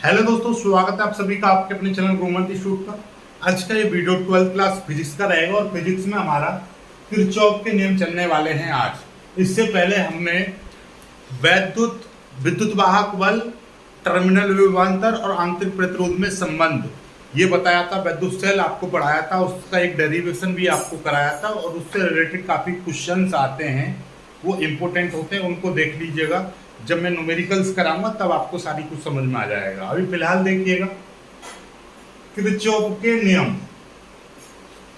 Hello दोस्तों, स्वागत है आप सभी का आपके अपने चैनल ग्रोमर इंस्टीट्यूट पर। आज का ये वीडियो 12th क्लास फिजिक्स का रहेगा और फिजिक्स में हमारा किरचॉफ के नियम चलने वाले हैं आज। इससे पहले हमने वैद्युत विद्युत वाहक बल, टर्मिनल विभवांतर और आंतरिक प्रतिरोध में संबंध ये बताया था। विद्युत सेल आपको पढ़ाया था, उसका एक डेरिवेशन भी आपको कराया था और उससे रिलेटेड काफ़ी क्वेश्चंस आते हैं, वो इम्पोर्टेंट होते हैं, उनको देख लीजिएगा। जब मैं न्यूमेरिकल्स कराऊंगा तब आपको सारी कुछ समझ में आ जाएगा। अभी फिलहाल देखिएगा किरचॉफ के नियम।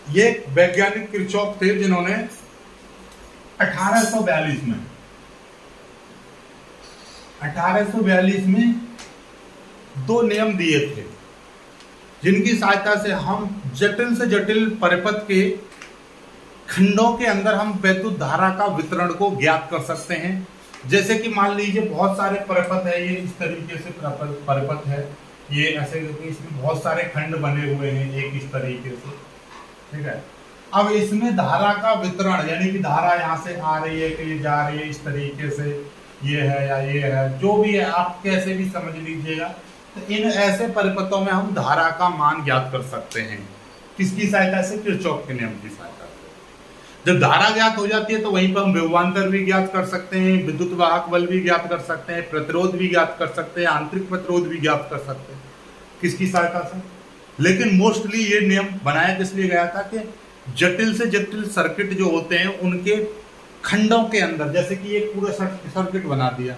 ये वैज्ञानिक किरचॉफ थे जिन्होंने 1842 में दो नियम दिए थे, जिनकी सहायता से हम जटिल से जटिल परिपथ के खंडों के अंदर हम वैद्युत धारा का वितरण को ज्ञात कर सकते हैं। जैसे कि मान लीजिए बहुत सारे परिपथ है, ये इस तरीके से परिपथ है, ये ऐसे इसमें बहुत सारे खंड बने हुए हैं एक इस तरीके से, ठीक है। अब इसमें धारा का वितरण यानी कि धारा यहाँ से आ रही है कि ये जा रही है इस तरीके से, ये है या ये है, जो भी है आप कैसे भी समझ लीजिएगा। तो इन ऐसे परिपथों में हम धारा का मान ज्ञात कर सकते हैं। किसकी सहायता से? किरचॉफ के नियम की सहायता से। जब धारा ज्ञात हो जाती है तो वहीं पर हम विभवांतर भी ज्ञात कर सकते हैं, विद्युत वाहक बल भी ज्ञात कर सकते हैं, प्रतिरोध भी ज्ञात कर सकते हैं, आंतरिक प्रतिरोध भी ज्ञात कर सकते हैं। किसकी सहायता से? लेकिन मोस्टली ये नियम बनाया किस लिए गया था कि जटिल से जटिल सर्किट जो होते हैं उनके खंडों के अंदर, जैसे कि एक पूरा सर्किट बना दिया,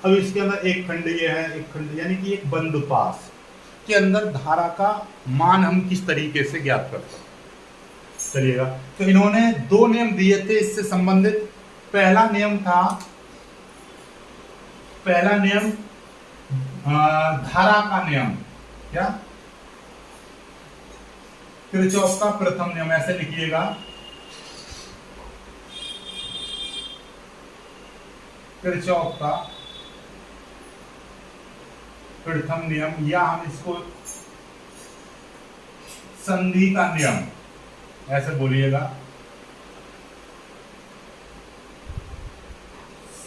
अब इसके अंदर एक खंड ये है, एक खंड यानी कि एक बंद पास के अंदर धारा का मान हम किस तरीके से ज्ञात कर सकते हैं। चलिएगा, तो इन्होंने दो नियम दिए थे इससे संबंधित। पहला नियम धारा का नियम। क्या? किरचॉफ का प्रथम नियम, ऐसे लिखिएगा, किरचॉफ का प्रथम नियम, या हम इसको संधि का नियम ऐसे बोलिएगा,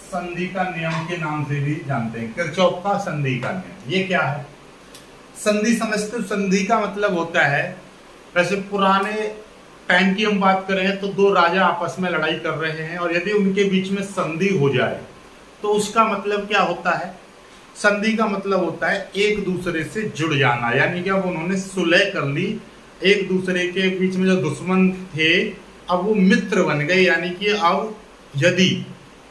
संधि का नियम के नाम से भी जानते हैं। किरचॉफ का संधि का नियम ये क्या है? संधि समझते हो? संधि का मतलब होता है, वैसे पुराने टाइम की हम बात करें तो दो राजा आपस में लड़ाई कर रहे हैं और यदि उनके बीच में संधि हो जाए तो उसका मतलब क्या होता है? संधि का मतलब होता है एक दूसरे से जुड़ जाना, यानी कि अब उन्होंने सुलह कर ली, एक दूसरे के बीच में जो दुश्मन थे अब वो मित्र बन गए। यानी कि अब यदि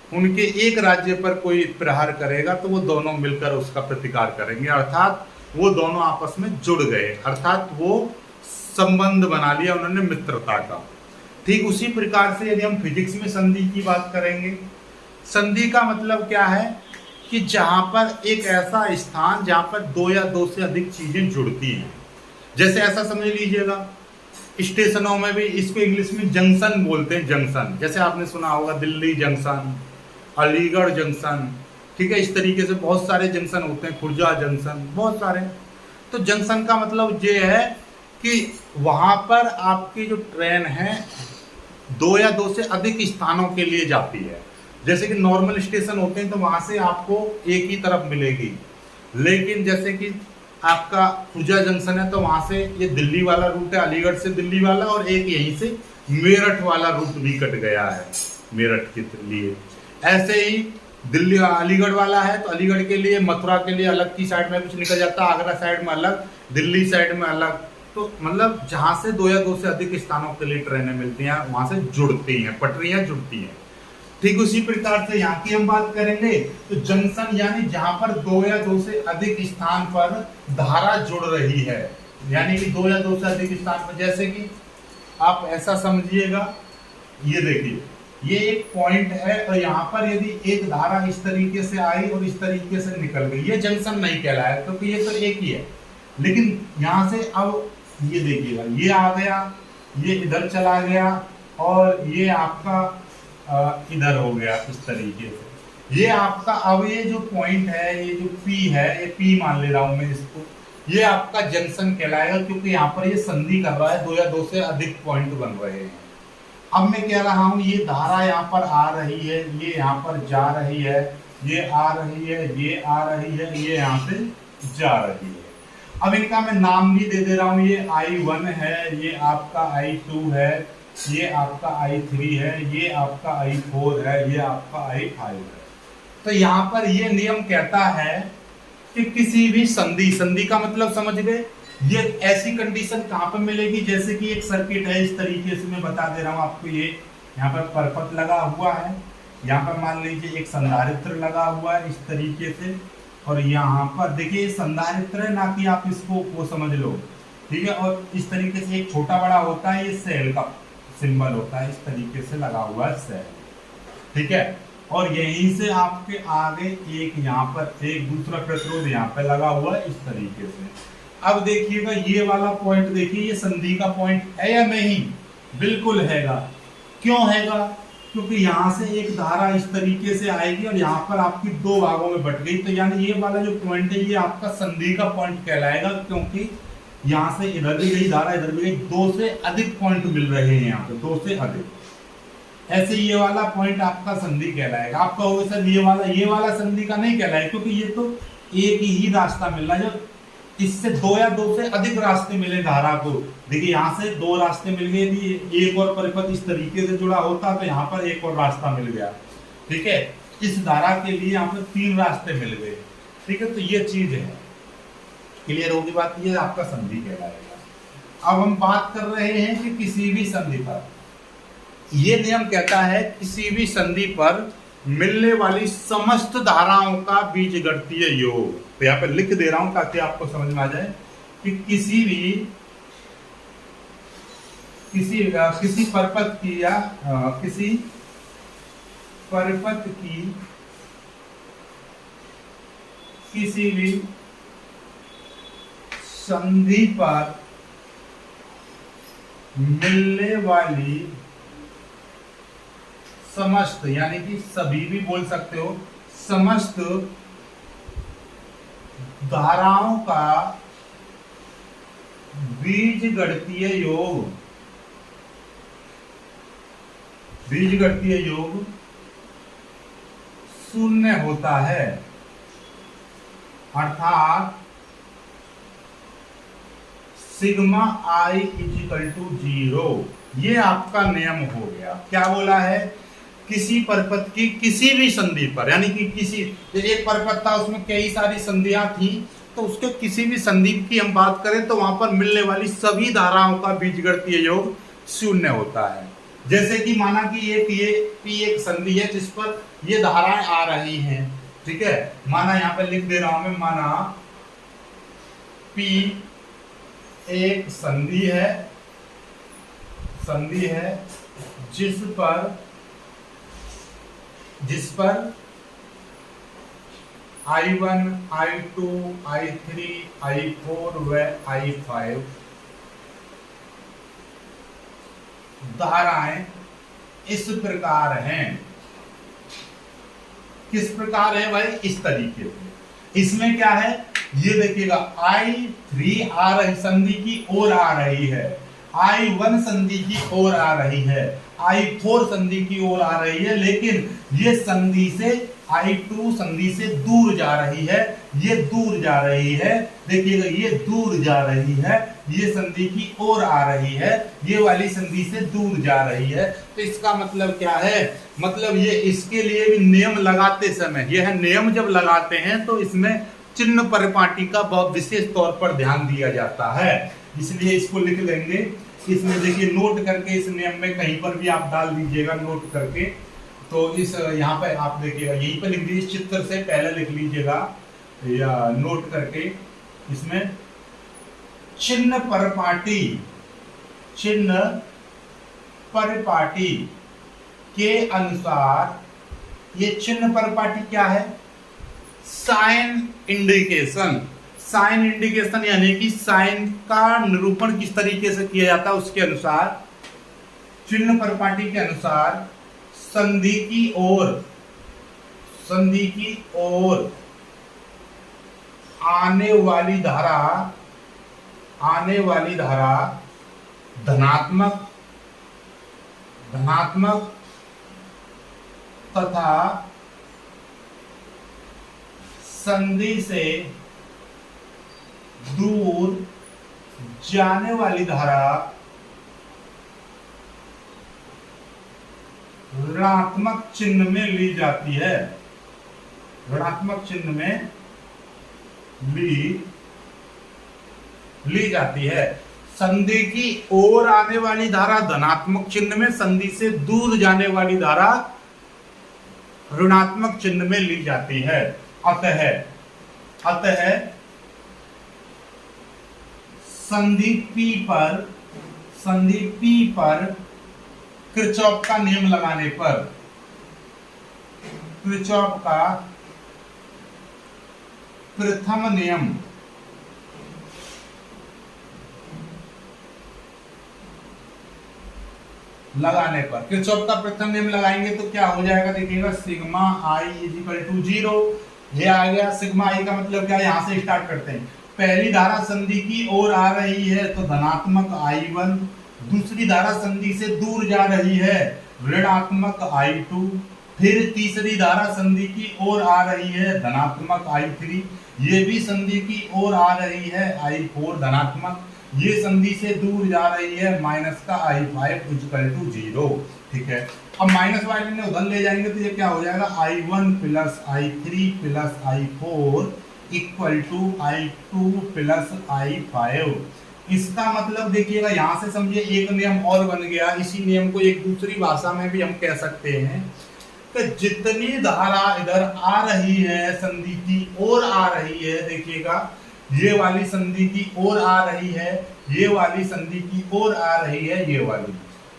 उनके एक राज्य पर कोई प्रहार करेगा तो वो दोनों मिलकर उसका प्रतिकार करेंगे, अर्थात वो दोनों आपस में जुड़ गए, अर्थात वो संबंध बना लिया उन्होंने मित्रता का। ठीक उसी प्रकार से यदि हम फिजिक्स में संधि की बात करेंगे, संधि का मतलब क्या है कि जहां पर एक ऐसा स्थान जहां पर दो या दो से अधिक चीजें जुड़ती हैं। जैसे ऐसा समझ लीजिएगा, स्टेशनों में भी इसको इंग्लिश में जंक्शन बोलते हैं। जंक्शन जैसे आपने सुना होगा, दिल्ली जंक्शन, अलीगढ़ जंक्शन, ठीक है, इस तरीके से बहुत सारे जंक्शन होते हैं, खुर्जा जंक्शन, बहुत सारे। तो जंक्शन का मतलब ये है कि वहां पर आपकी जो ट्रेन है दो या दो से अधिक स्थानों के लिए जाती है। जैसे कि नॉर्मल स्टेशन होते हैं तो वहां से आपको एक ही तरफ मिलेगी, लेकिन जैसे कि आपका खुर्जा जंक्शन है तो वहां से ये दिल्ली वाला रूट है, अलीगढ़ से दिल्ली वाला, और एक यहीं से मेरठ वाला रूट भी कट गया है मेरठ के लिए। ऐसे ही दिल्ली अलीगढ़ वाला है तो अलीगढ़ के लिए, मथुरा के लिए अलग की साइड में कुछ निकल जाता है, आगरा साइड में अलग, दिल्ली साइड में अलग। तो मतलब जहां से दो या दो से अधिक स्थानों के लिए ट्रेनें मिलती हैं वहां से जुड़ती हैं, पटरियां जुड़ती हैं। ठीक उसी प्रकार से यहाँ की हम बात करेंगे तो जंक्शन यानी जहां पर दो या दो से अधिक स्थान पर धारा जुड़ रही है, यानी कि दो या दो से अधिक स्थान पर। जैसे कि आप ऐसा समझिएगा, ये देखिए, ये एक पॉइंट है और यहाँ पर यदि एक धारा इस तरीके से आई और इस तरीके से निकल गई, ये जंक्शन नहीं कहलाया क्योंकि ये तो एक ही है। लेकिन यहाँ से अब ये देखिएगा, ये आ गया, ये इधर चला गया और ये आपका इधर हो गया इस तरीके से। ये आपका अब ये जो पॉइंट है, ये जो P है, ये P मान ले रहा हूं मैं इसको, ये आपका जंक्शन कहलाएगा क्योंकि यहाँ पर ये संधि कर रहा है, दो या दो से अधिक पॉइंट बन रहे हैं। अब मैं कह रहा हूँ ये धारा यहाँ पर आ रही है, ये यहाँ पर जा रही है, ये आ रही है, ये आ रही है, ये यहाँ से जा रही है। अब इनका मैं नाम भी दे रहा हूं, ये I1 है, ये आपका I2 है, ये आपका I3 है, ये आपका I4 है, ये आपका I5 है। तो यहां पर ये नियम कहता है कि किसी भी संधि, संधि का मतलब समझ गए, ये ऐसी कंडीशन कहां पर मिलेगी, जैसे कि एक सर्किट है, इस तरीके से मैं बता दे रहा हूं आपको। ये यहाँ पर परपथ लगा हुआ है, यहाँ पर मान लीजिए एक संधारित्र लगा हुआ है इस तरीके से, और यहाँ पर देखिए संधारित्र है, ना कि आप इसको वो समझ लो, ठीक है। और इस तरीके से एक छोटा बड़ा होता है, ये सेल का सिंबल होता है, इस तरीके से लगा हुआ है सेल, ठीक है। और यहीं से आपके आगे एक यहाँ पर एक दूसरा प्रतिरोध यहाँ पे लगा हुआ है इस तरीके से। अब देखिएगा ये वाला पॉइंट, देखिए ये संधि का पॉइंट है या नहीं, बिल्कुल हैगा। क्यों हैगा? क्योंकि यहाँ से एक धारा इस तरीके से आएगी और यहाँ पर आपकी दो भागों में बट गई, तो यानी ये वाला जो पॉइंट है ये आपका संधि का पॉइंट कहलाएगा, क्योंकि यहाँ से इधर भी गई धारा, इधर भी गई, दो से अधिक पॉइंट मिल रहे हैं यहाँ पे, दो से अधिक। ऐसे ये वाला पॉइंट आपका संधि कहलाएगा। आप कहोगे सर ये वाला संधि का नहीं कहलाएगा, क्योंकि ये तो एक ही रास्ता मिल रहा है। जब इससे दो या दो से अधिक रास्ते मिले धारा को, देखिए यहाँ से दो रास्ते मिल गए थी, एक और परिपथ इस तरीके से जुड़ा होता तो यहाँ पर एक और रास्ता मिल गया, ठीक है। इस धारा के लिए यहाँ पर तीन रास्ते मिल गए, ठीक है। तो ये चीज है, क्लियर होगी बात, ये आपका संधि कहलाएगा। अब हम बात कर रहे हैं कि किसी भी संधि पर, ये नियम कहता है किसी भी संधि पर मिलने वाली समस्त धाराओं का बीजगणितीय योग। तो यहाँ पे लिख दे रहा हूं ताकि आपको समझ में आ जाए कि किसी परिपथ की या किसी परिपथ की किसी भी संधि पर मिलने वाली समस्त, यानी कि सभी भी बोल सकते हो, समस्त धाराओं का बीजगणितीय योग शून्य होता है, अर्थात सिग्मा I इजिकल टू 0। ये आपका नियम हो गया। क्या बोला है? किसी परिपथ की किसी भी संधि पर, यानी कि किसी एक परिपथ था उसमें कई सारी संधियां थी, तो उसके किसी भी संधि की हम बात करें तो वहां पर मिलने वाली सभी धाराओं का बीजगणितीय योग शून्य होता है। जैसे कि माना कि ये P एक संधि है जिस पर ये धाराएं आ रही हैं, ठीक है। माना यहाँ पे लिख दे रहा हूं मैं, माना P एक संधि है जिस पर I1, I2, I3, I4 व I5 धाराएं इस प्रकार हैं। किस प्रकार है भाई? इस तरीके से। इसमें क्या है ये देखिएगा, I3 आ रही संधि की ओर आ रही है, I1 संधि की ओर आ रही है, I4 संधि की ओर आ रही है, लेकिन ये संधि से I2 संधि से दूर जा रही है, ये दूर जा रही है, देखिएगा ये दूर जा रही है, ये संधि की ओर आ रही है, ये वाली संधि से दूर जा रही है। तो इसका मतलब क्या है? मतलब ये इसके लिए भी नियम लगाते समय, यह नियम जब लगाते हैं तो इसमें चिन्ह परिपाटी का बहुत विशेष तौर पर ध्यान दिया जाता है, इसलिए इसको लिख लेंगे। इसमें देखिए नोट करके, इस नियम में कहीं पर भी आप डाल दीजिएगा नोट करके, तो इस यहाँ पे आप देखिएगा, यहीं पर लिख दीजिए, इस चित्र से पहले लिख लीजिएगा या नोट करके, इसमें चिन्ह परिपाटी के अनुसार, ये चिन्ह परिपाटी क्या है? Sign indication. साइन इंडिकेशन यानी कि साइन का निरूपण किस तरीके से किया जाता है उसके अनुसार, चिन्ह परिपाटी के अनुसार संधि की ओर आने वाली धारा धनात्मक तथा संधि से दूर जाने वाली धारा ऋणात्मक चिन्ह में ली जाती है, ऋणात्मक चिन्ह में ली जाती है। संधि की ओर आने वाली धारा धनात्मक चिन्ह में, संधि से दूर जाने वाली धारा ऋणात्मक चिन्ह में ली जाती है। अतः संधि P पर किरचॉफ का नियम लगाने पर, किरचॉफ का प्रथम नियम लगाने पर, किरचॉफ का प्रथम नियम लगाएंगे तो क्या हो जाएगा, देखिएगा सिग्मा आई इजिकल टू 0। ये आ गया सिग्मा आई का मतलब क्या है, यहां से स्टार्ट करते हैं। पहली धारा संधि की ओर आ रही है तो धनात्मक I1, दूसरी धारा संधि से दूर जा रही है ऋणात्मक I2, फिर तीसरी धारा संधि की ओर आ रही है धनात्मक I3, ये भी संधि की ओर आ रही है I4 धनात्मक, ये संधि से दूर जा रही है माइनस का I5 इक्वल टू 0। ठीक है, अब माइनस वाले ने उधर ले जाएंगे तो ये क्या हो जाएगा, I1 plus I3 plus I4 equal to I2 plus I5। इसका मतलब देखिएगा, यहां से समझिए एक नियम और बन गया। इसी नियम को एक दूसरी भाषा में भी हम कह सकते हैं कि जितनी धारा इधर आ रही है संधि की ओर आ रही है, देखिएगा ये वाली संधि की ओर आ रही है, ये वाली संधि की ओर आ रही है, ये वाली,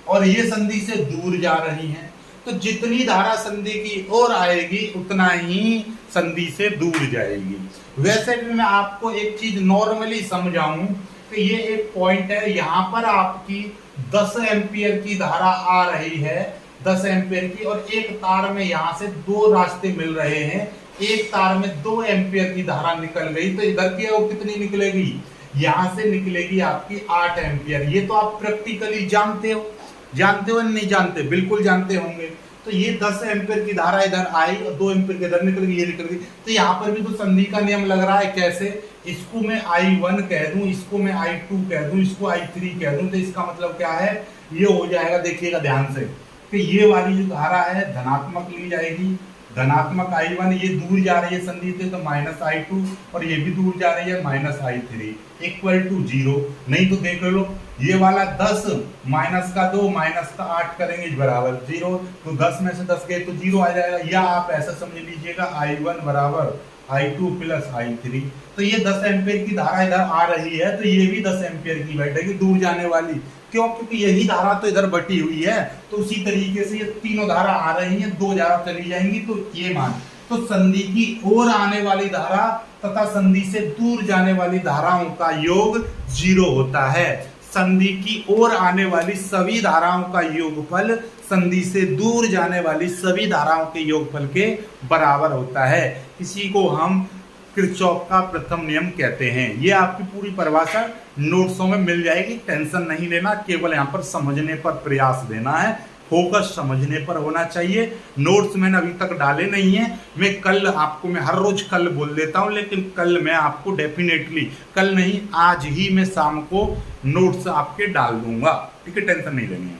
और ये संधि से दूर जा रही है। तो जितनी धारा संधि की ओर आएगी उतना ही संधि से दूर जाएगी। वैसे भी मैं आपको एक चीज नॉर्मली समझाऊं कि ये एक पॉइंट है, यहाँ पर आपकी 10 एम्पियर की धारा आ रही है, 10 एम्पियर की, और एक तार में यहाँ से दो रास्ते मिल रहे हैं, एक तार में 2 एम्पियर की धारा निकल गई तो इधर की वो कितनी निकलेगी, यहाँ से निकलेगी आपकी 8 एम्पियर। ये तो आप प्रैक्टिकली जानते हो नहीं जानते, बिल्कुल जानते होंगे। तो ये 10 एम्पियर की धारा इधर आई और 2 एम्पियर के इधर निकल गई, ये निकल गई। तो यहाँ पर भी तो संधि का नियम लग रहा है। कैसे, इसको मैं I1 कह दूं, इसको मैं I2 कह दूं, इसको I3 कह दूं, तो इसका मतलब क्या है, ये हो जाएगा, देखिएगा ध्यान से कि ये वाली जो धारा है धनात्मक ली जाएगी, धनात्मक I1, ये दूर जा रही है संधि से तो माइनस I2, और ये भी दूर जा रही है माइनस I3 इक्वल टू 0। नहीं तो देख लो, ये वाला 10 माइनस का 2 माइनस का 8 करेंगे बराबर 0, तो 10 में से 10 गए तो 0 आ जाएगा। या आप ऐसा समझ लीजिएगा I1 बराबर I2 प्लस I3। तो ये 10 एम्पियर की धारा इधर आ रही है, तो ये भी 10 एम्पियर की बैठेगी दूर जाने वाली। क्यों, क्योंकि यही धारा तो इधर बटी हुई है। तो उसी तरीके से ये तीनों धारा आ रही हैं, 2 धारा चली जाएंगी, तो ये मान, तो संधि की ओर आने वाली धारा तथा संधि से दूर जाने वाली धाराओं का योग 0 होता है। संधि की ओर आने वाली सभी धाराओं का योगफल संधि से दूर जाने वाली सभी धाराओं के योगफल के बराबर होता है। इसी को हम किरचॉफ का प्रथम नियम कहते हैं। ये आपकी पूरी परिभाषा नोट्सों में मिल जाएगी, टेंशन नहीं लेना, केवल यहाँ पर समझने पर प्रयास देना है, फोकस समझने पर होना चाहिए। नोट्स मैंने अभी तक डाले नहीं है, मैं कल आपको, मैं हर रोज कल बोल देता हूँ, लेकिन कल मैं आपको डेफिनेटली, कल नहीं आज ही मैं शाम को नोट्स आपके डाल दूंगा, ठीक है, टेंशन नहीं लेनी है।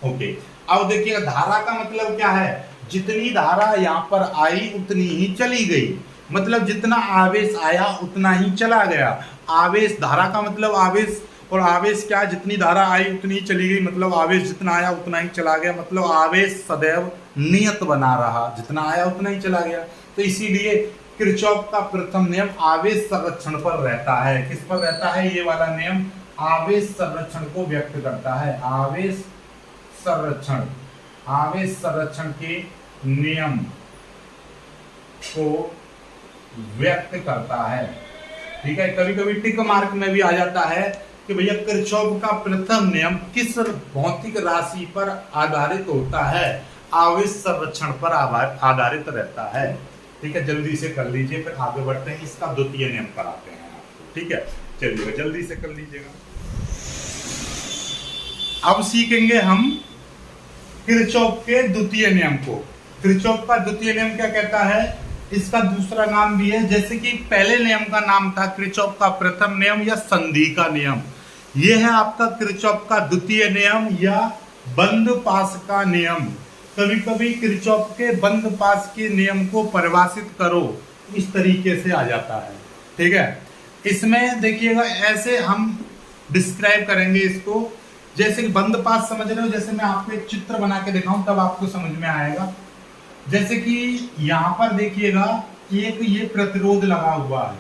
ओके, अब देखिएगा धारा का मतलब क्या है, जितनी धारा यहाँ पर आई उतनी ही चली गई, मतलब जितना आवेश आया उतना ही चला गया। आवेश, धारा का मतलब आवेश, और आवेश क्या, जितनी धारा आई उतनी ही चली गई, मतलब आवेश जितना आया उतना ही चला गया, मतलब आवेश सदैव नियत बना रहा, जितना आया उतना ही चला गया। तो इसीलिए किरचॉफ का प्रथम नियम आवेश संरक्षण पर रहता है। किस पर रहता है, ये वाला नियम आवेश संरक्षण को व्यक्त करता है। आवेश संरक्षण के नियम को व्यक्त करता है, ठीक है। कभी कभी टिक मार्क में भी आ जाता है कि भैया किरचॉफ का प्रथम नियम किस भौतिक राशि पर आधारित होता है, आवेश संरक्षण पर आधारित रहता है, ठीक है। जल्दी से कर लीजिए, फिर आगे बढ़ते हैं, इसका द्वितीय नियम कराते हैं आपको, ठीक है। चलिए जल्दी से कर लीजिएगा। अब सीखेंगे हम किरचॉफ के द्वितीय नियम को। किरचॉफ का द्वितीय नियम क्या कहता है इसका दूसरा नाम भी है, जैसे कि पहले नियम का नाम था किरचॉफ का प्रथम नियम या संधि का नियम, ये है आपका किरचॉफ का द्वितीय नियम या बंद पास का नियम। कभी कभी किरचॉफ के बंद पास के नियम को परिभाषित करो, इस तरीके से आ जाता है। ठीक है, इसमें देखिएगा ऐसे हम डिस्क्राइब करेंगे इसको, जैसे कि बंद पास समझ रहे हो, जैसे मैं आपको एक चित्र बना के दिखाऊं तब आपको समझ में आएगा। जैसे कि यहां पर देखिएगा एक ये प्रतिरोध लगा हुआ है,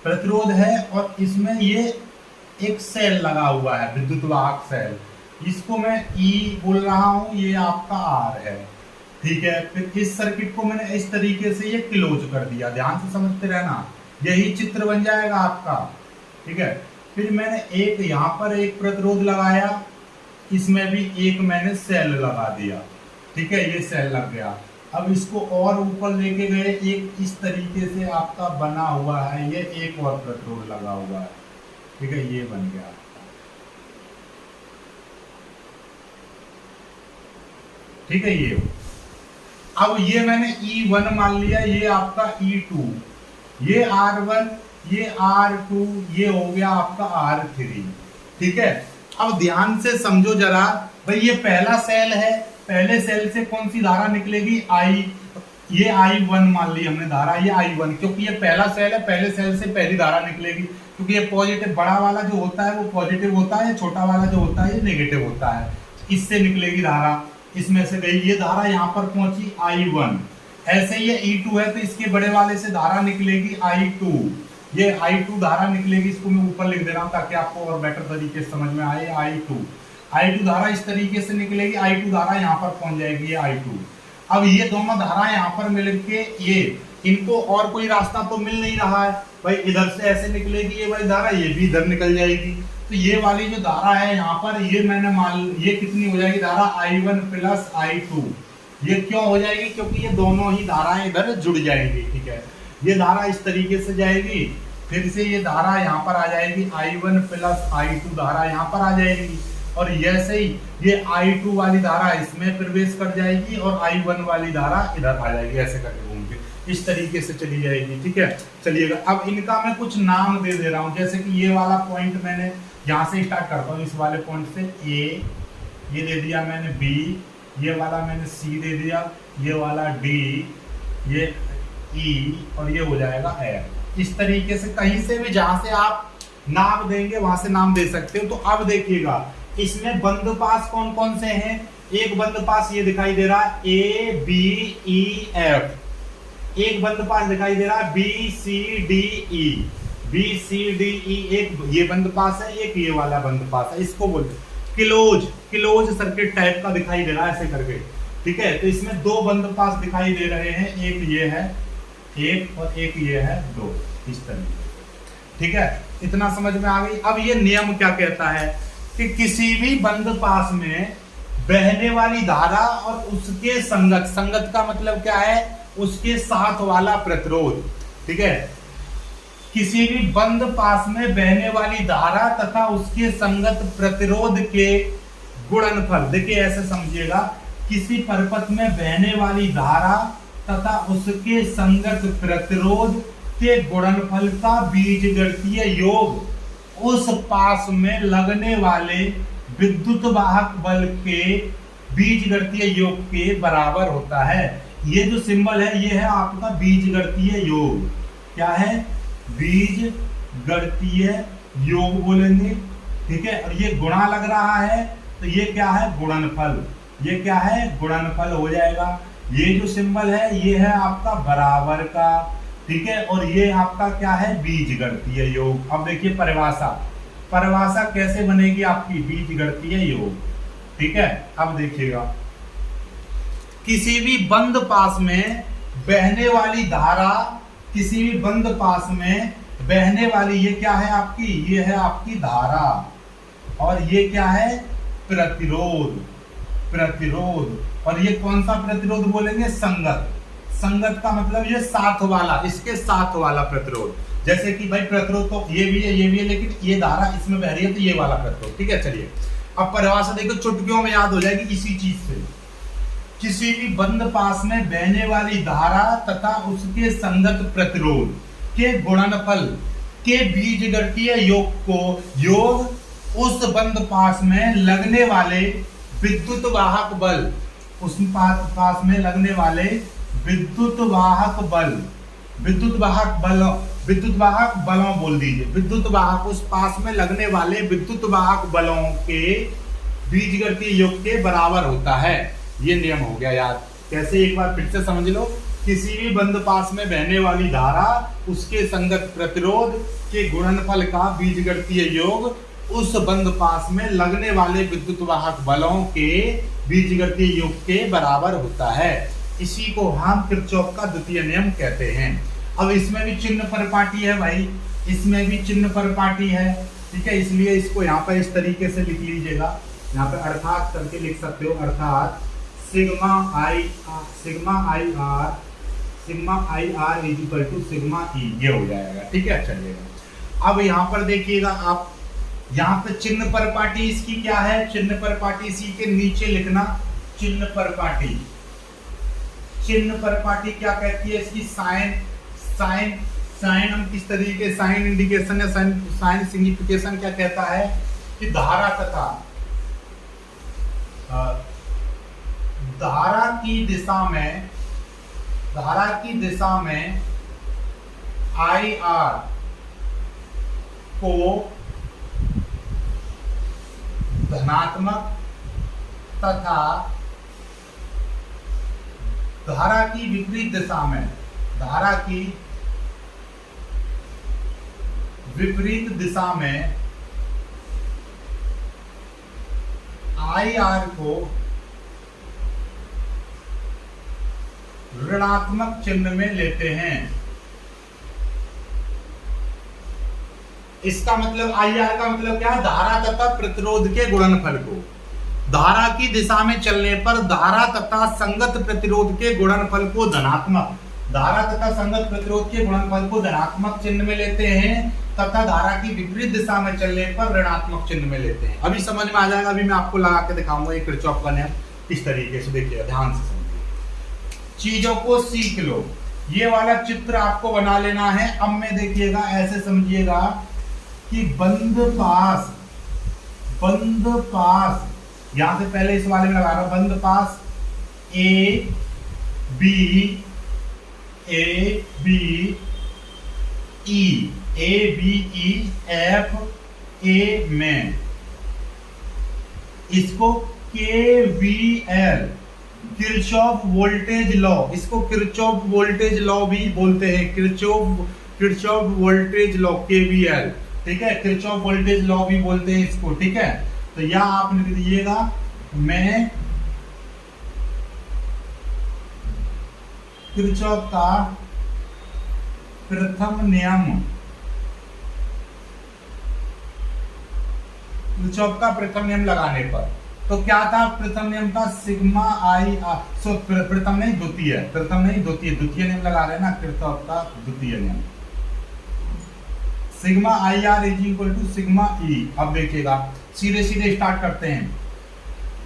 प्रतिरोध है, और इसमें ये एक सेल लगा हुआ है, विद्युत वाहक सेल, इसको मैं E बोल रहा हूं, ये आपका R है। ठीक है, फिर इस सर्किट को मैंने इस तरीके से ये क्लोज कर दिया, ध्यान से समझते रहना, यही चित्र बन जाएगा आपका। ठीक है, फिर मैंने एक यहाँ पर एक प्रतिरोध लगाया, इसमें भी एक मैंने सेल लगा दिया। ठीक है, ये सेल लग गया। अब इसको और ऊपर लेके गए, एक इस तरीके से आपका बना हुआ है, ये एक और प्रतिरोध लगा हुआ है। ठीक है, ये बन गया। ठीक है, ये अब ये मैंने E1 मान लिया, ये आपका E2, ये R1, ये R2, ये हो गया आपका R3। ठीक है, अब ध्यान से समझो जरा भाई, ये पहला सेल है, पहले सेल से कौन सी धारा निकलेगी? I, ये I1 मान ली हमने धारा, ये I1, क्योंकि ये पहला सेल है, पहले सेल से पहली धारा निकलेगी, क्योंकि ये पॉजिटिव, बड़ा वाला जो होता है वो पॉजिटिव होता है, छोटा वाला जो होता है ये नेगेटिव होता है, इससे निकलेगी धारा, इसमें से गई ये धारा यहाँ पर पहुंची I1। ऐसे ये E2 है तो इसके बड़े वाले से धारा निकलेगी I2, ये I2 धारा निकलेगी, इसको मैं ऊपर लिख दे रहा हूँ ताकि आपको और बेटर तरीके से समझ में आए। I2 धारा इस तरीके से निकलेगी, I2 धारा यहाँ पर पहुंच जाएगी, ये I2। अब ये दोनों धारा यहाँ पर मिलके ये, इनको और कोई रास्ता तो मिल नहीं रहा है भाई, इधर से ऐसे निकलेगी ये वाली धारा, ये भी इधर निकल जाएगी, तो ये वाली जो धारा है यहाँ पर, ये मैंने मान, ये कितनी हो जाएगी धारा? I1 plus I2। ये क्यों हो जाएगी? क्योंकि ये दोनों ही धाराएं इधर जुड़ जाएंगी। ठीक है, ये धारा इस तरीके से जाएगी, फिर से ये धारा यहाँ पर आ जाएगी, I1 प्लस I2 धारा यहाँ पर आ जाएगी, और ऐसे ही ये I2 वाली धारा इसमें प्रवेश कर जाएगी और I1 वाली धारा इधर आ जाएगी, ऐसे करके घूम के इस तरीके से चली जाएगी। ठीक है, चलिएगा, अब इनका मैं कुछ नाम दे दे रहा हूँ, जैसे कि ये वाला पॉइंट मैंने यहाँ से स्टार्ट करता हूँ, इस वाले पॉइंट से A, ये दे दिया मैंने B, ये वाला मैंने C दे दिया, ये वाला D, ये E, और ये हो जाएगा F। इस तरीके से कहीं से भी जहां से आप नाम देंगे वहां से नाम दे सकते हो। तो अब देखिएगा इसमें बंद पास कौन कौन से हैं? एक बंद पास ये दिखाई दे रहा है A B E F, एक बंद पास दिखाई दे रहा है B C D E, B C D E, एक ये बंद पास है, एक ये वाला बंद पास है, इसको बोलते क्लोज सर्किट टाइप का दिखाई दे रहा है ऐसे करके। ठीक है, तो इसमें दो बंद पास दिखाई दे रहे हैं, एक ये है एक और एक ये है दो, इस तरीके से। ठीक है, इतना समझ में आ गई। अब ये नियम क्या कहता है कि किसी भी बंद पास में बहने वाली धारा और उसके संगत का मतलब क्या है? उसके साथ वाला प्रतिरोध। ठीक है, किसी भी बंद पास में बहने वाली धारा तथा उसके संगत प्रतिरोध के गुणनफल, देखिए ऐसे समझिएगा, किसी परिपथ में बहने वाली धारा तथा उसके संगत प्रतिरोध के गुणनफल का बीजगणितीय योग उस पास में लगने वाले विद्युत वाहक बल के बीजगणितीय योग के बराबर होता है। ये जो सिंबल है ये है आपका बीजगणितीय योग। क्या है? बीजगणितीय योग बोलेंगे। ठीक है, और ये गुणा लग रहा है तो ये क्या है? गुणनफल। ये क्या है? गुणनफल हो जाएगा। ये जो सिंबल है ये है आपका बराबर का। ठीक है, और ये आपका क्या है? बीजगणितीय योग। अब देखिए परिभाषा कैसे बनेगी आपकी? बीजगणितीय योग। ठीक है, अब देखिएगा, किसी भी बंद पास में बहने वाली धारा, किसी भी बंद पास में बहने वाली, ये क्या है आपकी? ये है आपकी धारा, और ये क्या है? प्रतिरोध। और ये कौन सा प्रतिरोध बोलेंगे? संगत का मतलब ये साथ वाला, इसके साथ वाला प्रतिरोध। जैसे कि भाई प्रतिरोध तो ये भी है, लेकिन ये धारा इसमें बह रही है तो ये वाला प्रतिरोध। ठीक है, चलिए अब परिभाषा देखो, चुटकियों में याद हो जाएगी इसी चीज से। किसी भी बंद पास में बहने वाली धारा तथा उसके संगत प्रतिरोध के गुणनफल के बीजगणितीय योग को योग उस बंद पास में लगने वाले विद्युत वाहक बल, उस पास में लगने वाले विद्युत वाहक बलों बोल दीजिए, विद्युत वाहक, उस पास में लगने वाले विद्युत वाहक बलों के बीजगणितीय योग के बराबर होता है। ये नियम हो गया याद। कैसे, एक बार फिर से समझ लो। किसी भी बंद पास में बहने वाली धारा उसके संगत प्रतिरोध के गुणनफल का बीजगणितीय योग उस बंद पास में लगने वाले विद्युत वाहक बलों के बीजगणितीय योग के बराबर होता है। इसी को हम किरचॉफ का द्वितीय नियम कहते हैं। अब इसमें भी चिन्ह परिपाटी है भाई, इसमें भी चिन्ह परिपाटी है, ठीक है, इसलिए इसको यहाँ पर इस तरीके से लिख लीजिएगा। यहाँ पे अर्थात करके लिख सकते हो, अर्थात sigma I R is equal to sigma E, ये हो जाएगा, ठीक है, चलिएगा। अब यहाँ पर देखिएगा आप, यहाँ पे चिन्ह परिपाटी इसकी क्या है, चिन्ह परिपाटी इसी के नीचे लिखना, चिन्ह परिपाटी। चिन्ह परिपाटी क्या कहती है, इसकी साइन हम किस तरीके, साइन इंडिकेशन या साइन सिग्निफिकेशन क्या कहता है कि धारा तथा धारा की दिशा में आई आर को धनात्मक तथा धारा की विपरीत दिशा में, धारा की विपरीत दिशा में आई आर को ऋणात्मक चिन्ह में लेते हैं। इसका मतलब आई आर का मतलब क्या है, धारा तथा प्रतिरोध के गुणनफल को, धारा की दिशा में चलने पर धारा तथा संगत प्रतिरोध के गुणनफल को धनात्मक, धारा तथा संगत प्रतिरोध के गुणनफल को धनात्मक चिन्ह में लेते हैं तथा धारा की विपरीत दिशा में चलने पर ऋणात्मक चिन्ह में लेते हैं। अभी समझ में आ जाएगा, अभी मैं आपको लगा के दिखाऊंगा ये किरचॉफ का नियम इस तरीके से। देखिए ध्यान से समझिए, चीजों को सीख लो। ये वाला चित्र आपको बना लेना है। अब में देखिएगा, ऐसे समझिएगा कि बंद पास यहां से पहले इस वाले में लगा रहा हूं, बंद पास A B E F A में, इसको KVL किरचॉफ वोल्टेज लॉ, इसको किरचॉफ वोल्टेज लॉ भी बोलते हैं, किरचॉफ वोल्टेज लॉ KVL, ठीक है, किरचॉफ वोल्टेज लॉ भी बोलते हैं इसको, ठीक है। तो यह आप लिख दीजिएगा, मैं किरचॉफ का प्रथम नियम, किरचॉफ का प्रथम नियम लगाने पर तो क्या था, प्रथम नियम था सिग्मा आई आर, प्रथम नहीं द्वितीय, द्वितीय नियम लगा रहे हैं ना, किरचॉफ का द्वितीय नियम, sigma I R is equal to sigma E. अब देखिएगा सीधे स्टार्ट करते हैं,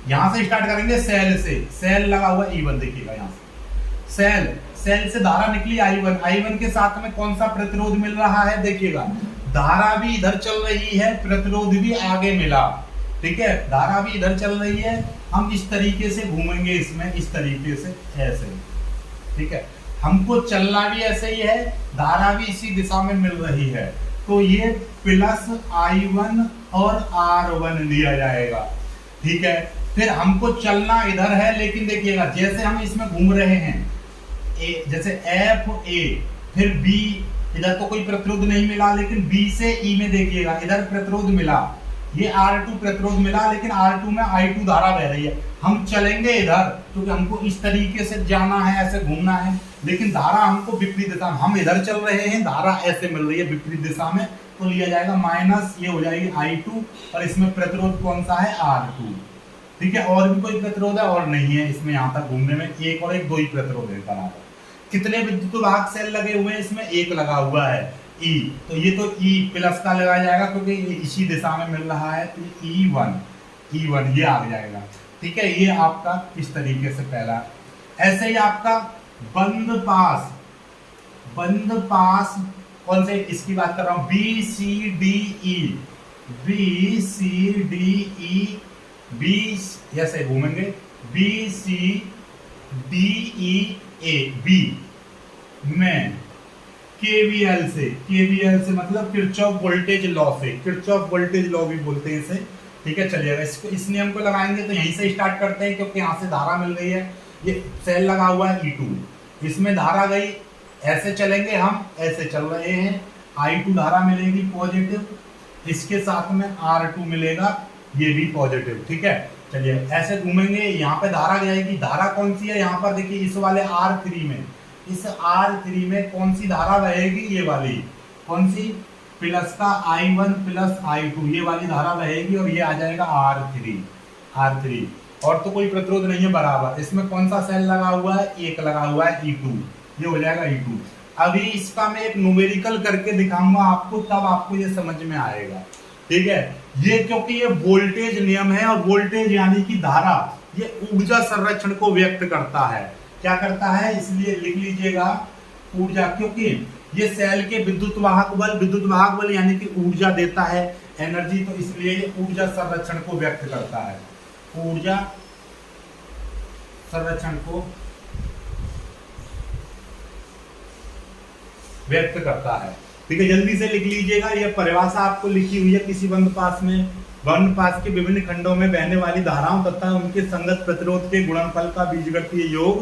यहां से स्टार्ट करेंगे सेल से, सेल लगा हुआ E1, देखिएगा यहां से सेल से धारा निकली I1 के साथ में कौन सा प्रतिरोध मिल रहा है, देखिएगा धारा भी इधर चल रही है, प्रतिरोध भी आगे मिला, ठीक है, धारा भी इधर चल रही है। हम इस तरीके से घूमेंगे इसमें, इस तरीके से ऐसे, ठीक है, हमको चलना भी ऐसे ही है, धारा भी इसी दिशा में मिल रही है, तो ये प्लस I1 और R1 लिया जाएगा, ठीक है। फिर हमको चलना इधर है, लेकिन देखिएगा जैसे हम इसमें घूम रहे हैं, जैसे F A, फिर B, इधर तो कोई प्रतिरोध नहीं मिला, लेकिन B से E में देखिएगा इधर प्रतिरोध मिला, ये R2 प्रतिरोध मिला, लेकिन R2 में I2 धारा बह रही है। हम चलेंगे इधर क्योंकि हमको इस तरीके से जाना है, ऐसे घूमना है, लेकिन धारा हमको विपरीत दिशा में, हम इधर चल रहे हैं, धारा ऐसे मिल रही है विपरीत दिशा में, तो लिया जाएगा माइनस, ये हो जाएगी I2, और इसमें प्रतिरोध कौन सा है, R2, ठीक है। और भी कोई प्रतिरोध है और नहीं है इसमें, यहाँ तक घूमने में एक और एक दो ही प्रतिरोध है बराबर। कितने विद्युत वाहक सेल लगे हुए हैं इसमें, एक लगा हुआ है E, तो ये तो E प्लस का लगाया जाएगा क्योंकि इसी दिशा में मिल रहा है, तो E1 ये आ जाएगा, ठीक है, ये आपका इस तरीके से पहला। ऐसे ही आपका बंद पास, बंद पास कौन से, इसकी बात कर रहा हूं, B C D E, B C D E, B ऐसे घूमेंगे, B C D E A, B में केवीएल से, केवीएल से मतलब किरचॉफ वोल्टेज लॉ से, किरचॉफ वोल्टेज लॉ भी बोलते हैं इसे, ठीक है। चलिएगा इसको, इस नियम को लगाएंगे तो यहीं से स्टार्ट करते हैं, क्योंकि यहाँ से धारा मिल रही है, ये सेल लगा हुआ है E2, इसमें धारा गई, ऐसे चलेंगे हम, ऐसे चल रहे हैं, I2 धारा मिलेगी पॉजिटिव, इसके साथ में R2 मिलेगा, ये भी पॉजिटिव, ठीक है। चलिए ऐसे घूमेंगे, यहाँ पे धारा जाएगी, धारा कौन सी है यहाँ पर देखिए, इस वाले R3 में, इस R3 में कौन सी धारा रहेगी, ये वाली, कौन सी, प्लस का I1 प्लस I2, ये वाली धारा रहेगी, और ये आ जाएगा R3, और तो कोई प्रतिरोध नहीं है बराबर। इसमें कौन सा सेल लगा हुआ है, एक लगा हुआ है E2, ये हो जाएगा E2। अभी इसका मैं एक न्यूमेरिकल करके दिखाऊंगा आपको, तब आपको ये समझ में आएगा, ठीक है। ये क्योंकि ये वोल्टेज नियम है, और वोल्टेज यानी कि धारा, ये ऊर्जा संरक्षण को व्यक्त करता है, क्या करता है, इसलिए लिख लीजिएगा ऊर्जा, क्योंकि ये सेल के विद्युत वाहक बल यानी कि ऊर्जा देता है, एनर्जी, तो इसलिए ये ऊर्जा संरक्षण को व्यक्त करता है, ऊर्जा संरक्षण को व्यक्त करता है, ठीक है। जल्दी से लिख लीजिएगा, यह परिभाषा आपको लिखी हुई है किसी बंद पास में, बंद पास के विभिन्न खंडों में बहने वाली धाराओं तथा उनके संगत प्रतिरोध के गुणनफल का बीजगणितीय योग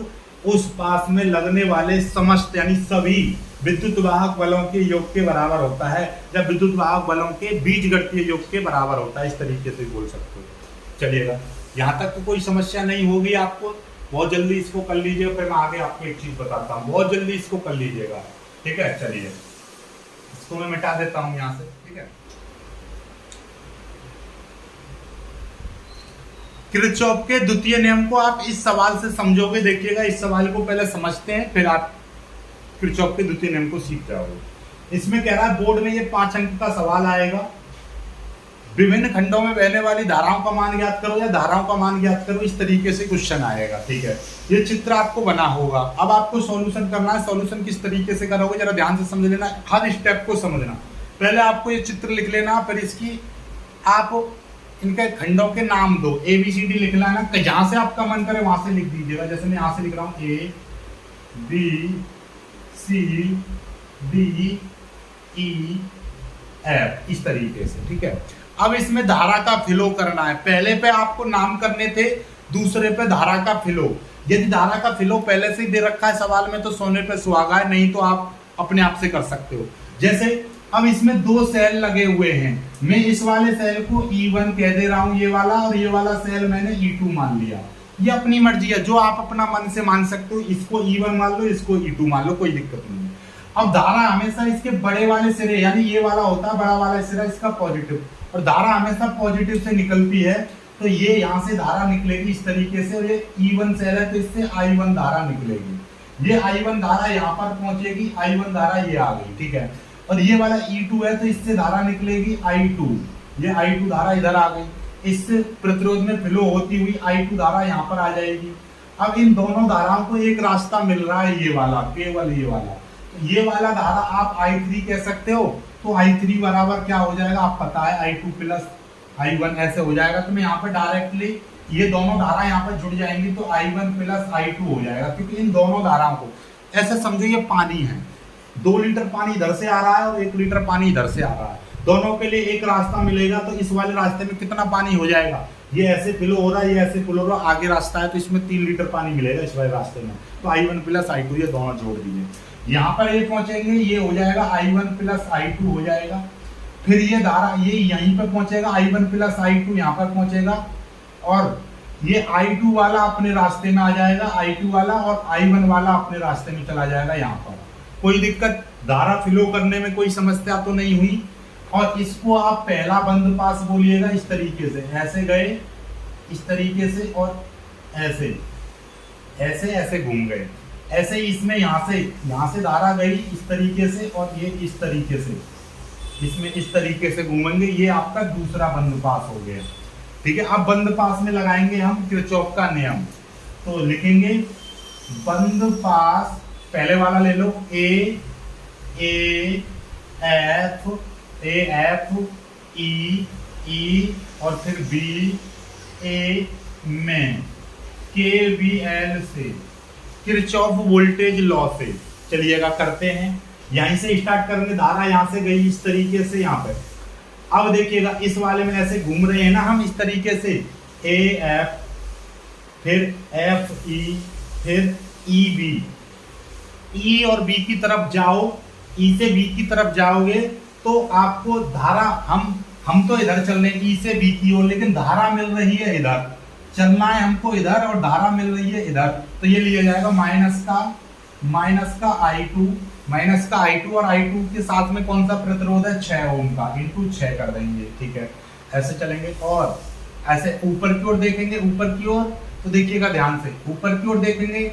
उस पास में लगने वाले समस्त यानी सभी विद्युत वाहक बलों के योग के बराबर होता है, जब विद्युत वाहक बलों के बीजगणितीय योग के बराबर होता है, इस तरीके से बोल सकते हो। चलिएगा, यहाँ तक तो कोई समस्या नहीं होगी आपको, बहुत जल्दी इसको कर लीजिएगा, फिर मैं आगे आपको एक चीज बताता हूँ, बहुत जल्दी इसको कर लीजिएगा, ठीक है। चलिए इसको मैं मिटा देता हूँ यहाँ से, ठीक है। किरचॉफ के द्वितीय नियम को आप इस सवाल से समझोगे, देखिएगा इस सवाल को पहले समझते हैं, फिर आप किरचॉफ के द्वितीय नियम को सीख जाओगे। इसमें कह रहा है बोर्ड में ये 5 अंक का सवाल आएगा, विभिन्न खंडों में बहने वाली धाराओं का मान ज्ञात करो या धाराओं का मान ज्ञात करो, इस तरीके से क्वेश्चन आएगा, ठीक है। ये चित्र आपको बना होगा, अब आपको सॉल्यूशन करना है। सॉल्यूशन किस तरीके से करोगे जरा ध्यान से समझ लेना, हर स्टेप को समझना। पहले आपको ये चित्र लिख लेना, फिर इसकी आप इनके खंडों के नाम दो, ABCD लिख लेना, जहां से आपका मन करे वहां से लिख दीजिएगा। जैसे मैं यहां से लिख रहा हूं ABCDEF, इस तरीके से, ठीक है। अब इसमें धारा का फ्लो करना है, पहले पे आपको नाम करने थे, दूसरे पे धारा का फ्लो। यदि धारा का फ्लो पहले से ही दे रखा है सवाल में तो सोने पे सुहागा है, नहीं तो आप अपने आप से कर सकते हो। जैसे अब इसमें 2 सेल लगे हुए हैं, मैं इस वाले सेल को E1 कह दे रहा हूं, ये वाला, और ये वाला सेल मैंने E2 मान लिया। ये अपनी मर्जी है, जो आप अपना मन से मान सकते हो, इसको E1 मान लो, इसको E2 मान लो, कोई दिक्कत नहीं है। अब धारा हमेशा इसके बड़े वाले सिरे यानी ये वाला होता है बड़ा वाला सिरा इसका पॉजिटिव, और धारा हमेशा पॉजिटिव से निकलती है, तो ये यहाँ से धारा निकलेगी इस तरीके से, और ये E1 सेल है तो इससे I1 धारा निकलेगी, ये I1 धारा यहाँ पर पहुंचेगी, I1 धारा ये आ गई, ठीक है। और ये वाला E2 है तो इससे धारा निकलेगी I2, ये I2 धारा इधर आ गई, इससे प्रतिरोध में फ्लो होती हुई I2 धारा यहाँ पर आ जाएगी। अब इन दोनों धाराओं को एक रास्ता मिल रहा है, ये वाला, केवल ये वाला, तो ये वाला धारा आप I3 कह सकते हो, तो I3 बराबर क्या हो जाएगा, आप पता है I2 प्लस I1 ऐसे हो जाएगा। तो मैं यहाँ पे डायरेक्टली ये दोनों धारा यहाँ पर जुड़ जाएंगी तो I1 प्लस I2 हो जाएगा, क्योंकि इन दोनों धाराओं को ऐसे समझो ये पानी है, 2 लीटर पानी इधर से आ रहा है और 1 लीटर पानी इधर से आ रहा है, दोनों के लिए एक रास्ता मिलेगा, तो इस वाले रास्ते में कितना पानी हो जाएगा, ये ऐसे फ्लो हो रहा है, ये ऐसे फ्लो हो रहा है, आगे रास्ता है तो इसमें 3 लीटर पानी मिलेगा इस वाले रास्ते में, तो I1 प्लस I2 ये दोनों जोड़ दीजिए, यहाँ पर ये पहुंचेंगे, ये हो जाएगा I1 प्लस I2 हो जाएगा, फिर ये धारा ये यहीं पर पहुंचेगा, I1 प्लस I2 यहाँ पर पहुंचेगा, और ये I2 वाला अपने रास्ते में आ जाएगा, I2 वाला, और I1 वाला अपने रास्ते में चला जाएगा यहाँ पर। कोई दिक्कत, धारा फ्लो करने में कोई समस्या तो नहीं हुई। और इसको आप पहला बंद पास बोलिएगा, इस तरीके से ऐसे गए, इस तरीके से, और ऐसे ऐसे ऐसे घूम गए, ऐसे ही इसमें यहाँ से धारा गई इस तरीके से, और ये इस तरीके से, इसमें इस तरीके से घूमेंगे, ये आपका दूसरा बंद पास हो गया। ठीक है। अब बंद पास में लगाएंगे हम किरचॉफ का नियम, तो लिखेंगे बंद पास, पहले वाला ले लो, ए एफ ई और फिर बी ए में के वी एल से, किरचॉफ वोल्टेज लॉ से। चलिएगा करते हैं, यहीं से स्टार्ट करेंगे, धारा यहां से गई इस तरीके से यहाँ पे। अब देखिएगा इस वाले में ऐसे घूम रहे हैं ना हम इस तरीके से, ए एफ फिर एफ ई फिर ई बी, ई और बी की तरफ जाओ, ई से बी की तरफ जाओगे तो आपको धारा, हम तो इधर चल रहे हैं ई से बी की ओर, लेकिन धारा मिल रही है इधर, चलना है हमको इधर और धारा मिल रही है इधर, तो ये लिया जाएगा माइनस का I2 और I2 के साथ में कौन सा प्रतिरोध है 6 ओम का, इंटू 6 कर देंगे। ठीक है, ऐसे चलेंगे और ऐसे ऊपर की ओर देखेंगे, ऊपर की ओर तो देखिएगा ध्यान से, ऊपर की ओर देखेंगे,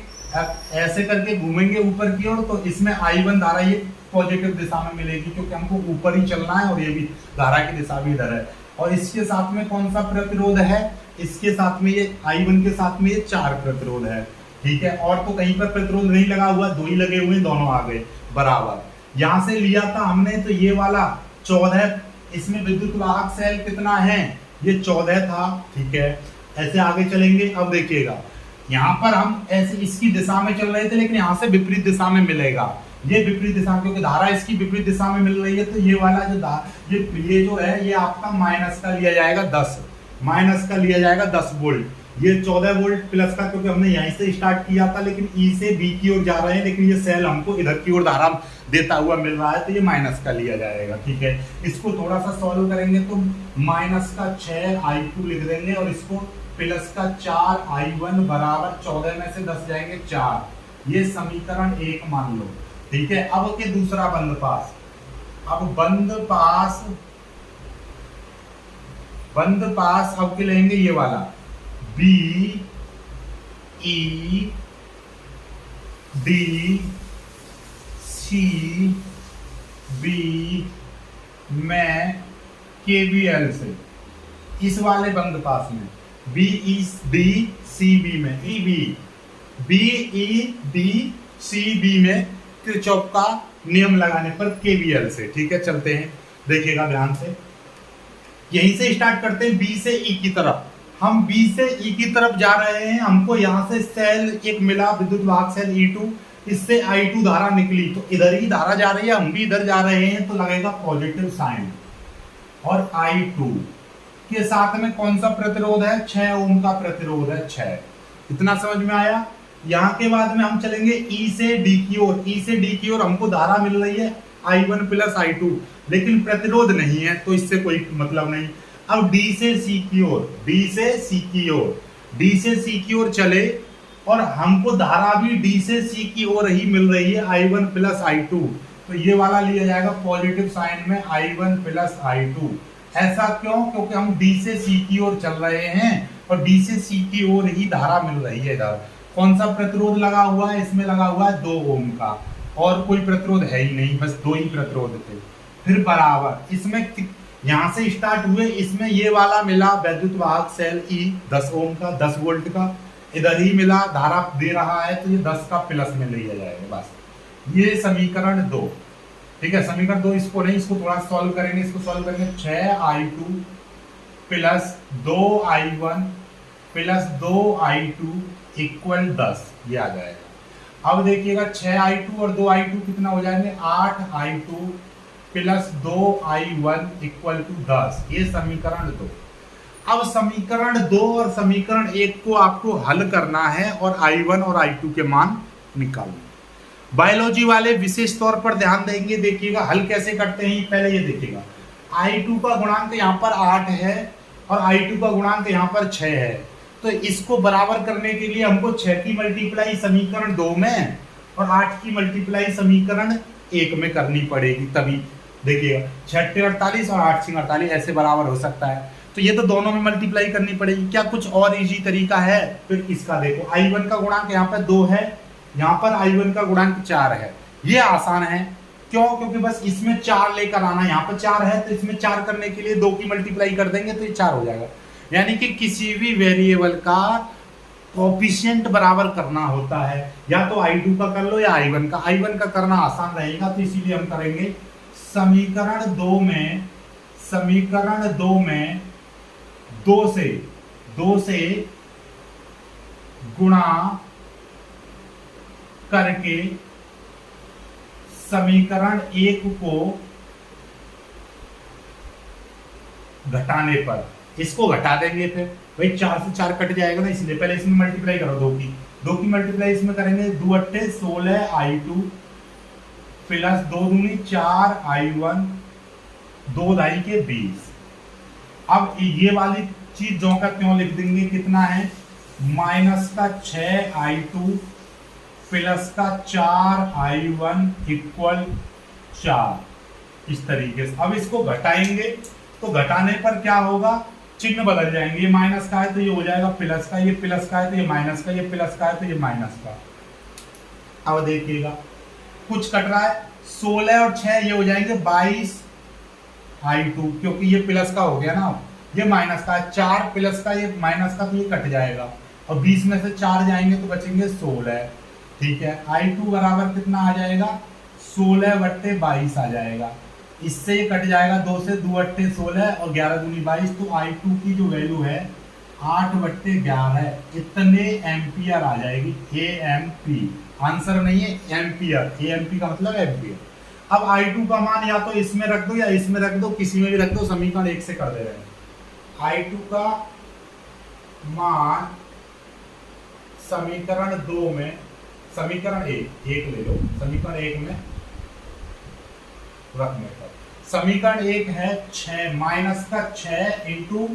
ऐसे करके घूमेंगे ऊपर की ओर, तो इसमें I1 धारा ये पॉजिटिव दिशा में मिलेगी, क्योंकि हमको ऊपर ही चलना है और ये भी धारा की दिशा भी इधर है। और इसके साथ में कौन सा प्रतिरोध है, इसके साथ में ये I1 के साथ में ये 4 प्रतिरोध है। ठीक है, और तो कहीं पर प्रतिरोध नहीं लगा हुआ, 2 ही लगे हुए, दोनों आ गए बराबर। यहां से लिया था हमने तो ये वाला 14, इसमें विद्युत वाहक सेल कितना है, ये 14 था। ठीक है, ऐसे आगे चलेंगे। अब देखिएगा यहाँ पर हम ऐसे इसकी दिशा में चल रहे थे, लेकिन यहाँ से विपरीत दिशा में मिलेगा, ये विपरीत दिशा, क्योंकि धारा इसकी विपरीत दिशा में मिल रही है, तो ये वाला ये जो है ये आपका माइनस का लिया जाएगा 10 वोल्ट, ये 14 वोल्ट प्लस का, क्योंकि हमने यहीं से स्टार्ट किया था, लेकिन ई से बी की ओर जा रहे हैं, लेकिन ये सेल हमको इधर की ओर धारा देता हुआ मिल रहा है, तो ये माइनस का लिया जाएगा। ठीक है, इसको थोड़ा सा सॉल्व करेंगे तो माइनस का 6 I2 लिख देंगे और इसको प्लस का 4 I1 बराबर 14 में से 10 जाएंगे 4, ये समीकरण 1 मान लो। ठीक है, अब के दूसरा बंद पास, अब बंद पास अब के लेंगे ये वाला B E D C B में KVL से, इस वाले बंद पास में B E D C B में B E D C B में किरचॉफ का नियम लगाने पर KVL से। ठीक है, चलते हैं, देखिएगा ध्यान से, यहीं से स्टार्ट करते हैं, बी से ई की तरफ। हम बी से ई की तरफ जा रहे हैं, हमको यहाँ से सेल एक मिला, विद्युत वाहक सेल E2, इससे I2 धारा निकली, तो इधर ही धारा जा रही है, हम भी इधर जा रहे हैं, तो लगेगा पॉजिटिव साइन। और I2 के साथ में कौन सा प्रतिरोध है, 6 ओम का प्रतिरोध है, 6। इतना समझ में आया। यहाँ के बाद में हम चलेंगे ई से डी की ओर, ई से डी की ओर हमको धारा मिल रही है I1 प्लस I2, लेकिन प्रतिरोध नहीं है, तो इससे कोई मतलब नहीं। अब डी से सी की ओर चले और हमको धारा भी डी से सी की ओर ही मिल रही है, I1 प्लस I2, तो ये वाला लिया जाएगा पॉजिटिव साइन में I1 प्लस I2। ऐसा क्यों, क्योंकि हम डी से सी की ओर चल रहे हैं और डी से सी की ओर ही धारा मिल रही है। इधर कौन सा प्रतिरोध लगा हुआ है, इसमें लगा हुआ है 2 ओम का, और कोई प्रतिरोध है ही नहीं, बस 2 ही प्रतिरोध थे। फिर बराबर इसमें यहाँ से स्टार्ट हुए, इसमें ये वाला मिला विद्युत वाहक सेल E 10 ओम का, 10 वोल्ट का, इधर ही मिला, धारा दे रहा है, तो ये 10 का प्लस में लिया जाएगा। बस ये समीकरण 2। ठीक है, समीकरण 2 इसको नहीं, इसको थोड़ा सॉल्व करेंगे, इसको सॉल्व करेंगे 6I2 plus 2I1 plus 2I2 equal 10, ये आ जाएगा। अब देखिएगा 6I2 और 2I2 कितना हो जाएंगे, 8I2 plus 2I1 equal to 10, ये समीकरण 2। अब समीकरण 2 और समीकरण 1 को आपको हल करना है और I1 और I2 के मान निकालना। बायोलॉजी वाले विशेष तौर पर ध्यान देंगे, देखिएगा हल कैसे करते हैं। पहले ये देखिएगा, I2 का गुणांक यहाँ पर 8 है और I2 का गुणांक यहाँ पर 6 है, तो इसको बराबर करने के लिए हमको 6 की मल्टीप्लाई समीकरण 2 में और 8 की मल्टीप्लाई समीकरण 1 में करनी पड़ेगी, तभी देखिएगा 6 48 और 8 48 ऐसे बराबर हो सकता है। तो ये तो दोनों में मल्टीप्लाई करनी पड़ेगी। क्या कुछ और इजी तरीका है? फिर इसका देखो, I1 का गुणांक यहाँ पर 2 है, यहाँ पर I1 का गुणांक 4 है, ये आसान है। क्यों? क्योंकि बस इसमें 4 लेकर आना, यहाँ पर 4 है तो इसमें 4 करने के लिए 2 की मल्टीप्लाई कर देंगे तो ये 4 हो जाएगा। यानी कि किसी भी वेरिएबल का कोफिशिएंट बराबर करना होता है, या तो I2 का कर लो या I1 का। I1 का करना आसान रहेगा, तो इसीलिए हम करेंगे समीकरण दो में दो से गुणा करके समीकरण एक को घटाने पर, इसको घटा देंगे, फिर भाई 4 से 4 कट जाएगा ना, इसलिए पहले इसमें मल्टीप्लाई करो, दो की मल्टीप्लाई इसमें करेंगे, 2 अट्ठे 16 I2 प्लस 2 दूनी 4 I1, 2 ढाई के 20। अब ये वाली चीज जो का त्यों लिख देंगे, कितना है, माइनस का 6 I2 प्लस का 4 I1 इक्वल 4। इस तरीके से अब इसको घटाएंगे, तो घटाने पर क्या होगा, चिन्ह बदल जाएंगे, ये माइनस का है तो ये हो जाएगा प्लस का, ये प्लस का है तो ये माइनस का, ये प्लस का है तो ये माइनस का। अब देखिएगा कुछ कट रहा है, 16 और 6 ये हो जाएंगे 22 I2, क्योंकि ये प्लस का हो गया ना, ये माइनस का है, 4 प्लस का ये माइनस का, तो ये कट जाएगा, और 20 में से 4 जाएंगे तो बचेंगे 16। ठीक है, I2 बराबर कितना आ जाएगा, 16/22 आ जाएगा। इससे ये कट जाएगा, 2 से 2 अट्ठे 16 और 11 दूनी 22, तो I2 की जो वैल्यू है 8/11 इतने एम्पियर आ जाएगी। AMP आंसर नहीं है, एम्पियर, AMP का मतलब एम्पियर। अब I2 का मान या तो इसमें रख दो या इसमें रख दो, किसी में भी रख दो, समीकरण 1 से कर दे रहे हैं। I2 का मान समीकरण 2 में, समीकरण 1 ले लो, समीकरण 1 में रखने पर समीकरण 1 है 6 माइनस का 6 इंटू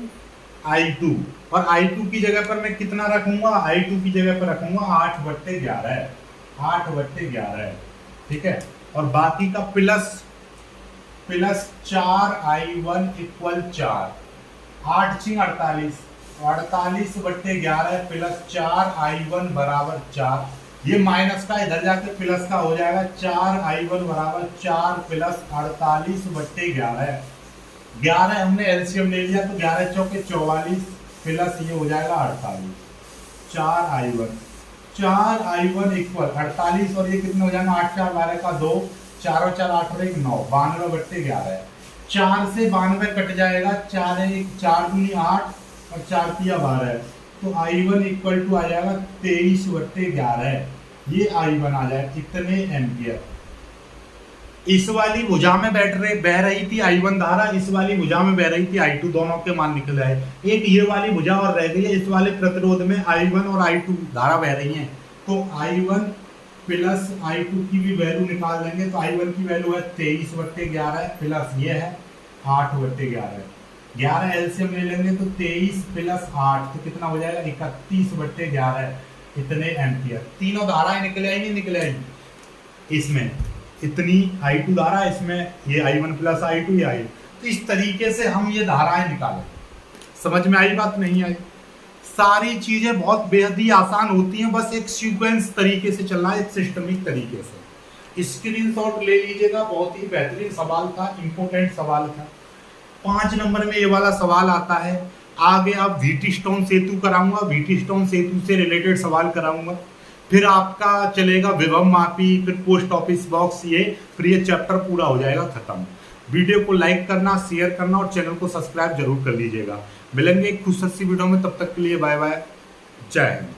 I2, और I2 की जगह पर मैं कितना रखूंगा, I2 की जगह पर रखूंगा 8/11, 8/11। ठीक है, और बाकी का plus 4 I1 equal 4, 8 × 48, 48/11 plus 4 I1 बराबर 4। ये माइनस का इधर जाके प्लस का हो जाएगा, 4 I1 बराबर 4 प्लस 48/11। 11 हमने एलसीएम ले लिया, तो 11 चौके 44 प्लस ये हो जाएगा 48, 4 I1 इक्वल 48, और ये कितने हो जाएगा, 8 4 12 का 2, 4 और 4 8 और 1 9, 92/11। 4 से 92 कट जाएगा, 4 दूनी 8 और 4 तिया 12, तो I1 इक्वल टू आ जाएगा 23/11। ये I1 आ जाए कितने एम्पियर। इस वाली भुजा में बह रही थी I1 धारा, इस वाली भुजा में बह रही थी I2, दोनों के मान निकल आए। एक ये वाली भुजा और रह गई है, इस वाले प्रतिरोध में I1 और I2 धारा बह रही हैं, तो I1 प्लस I2 की भी वैल्यू निकाल लेंगे, तो I1 की वैल्यू है 23/11 प्लस ये है 8/11। 11 एलसीएम ले लेंगे तो 23 प्लस 8 तो कितना हो जाएगा, 31/11 इतने एम्पियर। तीनों धाराएं निकले आई, नहीं निकले आई, इसमें इतनी I2 धारा, इसमें ये I1 प्लस I2 ये आई। तो इस तरीके से हम ये धाराएं निकालें। समझ में आई बात, नहीं आई? सारी चीजें बहुत बेहद ही आसान होती हैं, बस एक सीक्वेंस तरीके से चलना है, एक सिस्टमिक तरीके से। स्क्रीनशॉट ले लीजिएगा, बहुत ही बेहतरीन सवाल था, इंपोर्टेंट सवाल था। 5 नंबर में ये वाला सवाल आता है। आगे आप व्हीटस्टोन सेतु कराऊंगा, व्हीटस्टोन सेतु से रिलेटेड सवाल कराऊंगा, फिर आपका चलेगा विभव मापी, फिर पोस्ट ऑफिस बॉक्स, फिर ये चैप्टर पूरा हो जाएगा खत्म। वीडियो को लाइक करना, शेयर करना और चैनल को सब्सक्राइब जरूर कर लीजिएगा। मिलेंगे एक खुशहाल वीडियो में, तब तक के लिए बाय बाय, जय हिंद।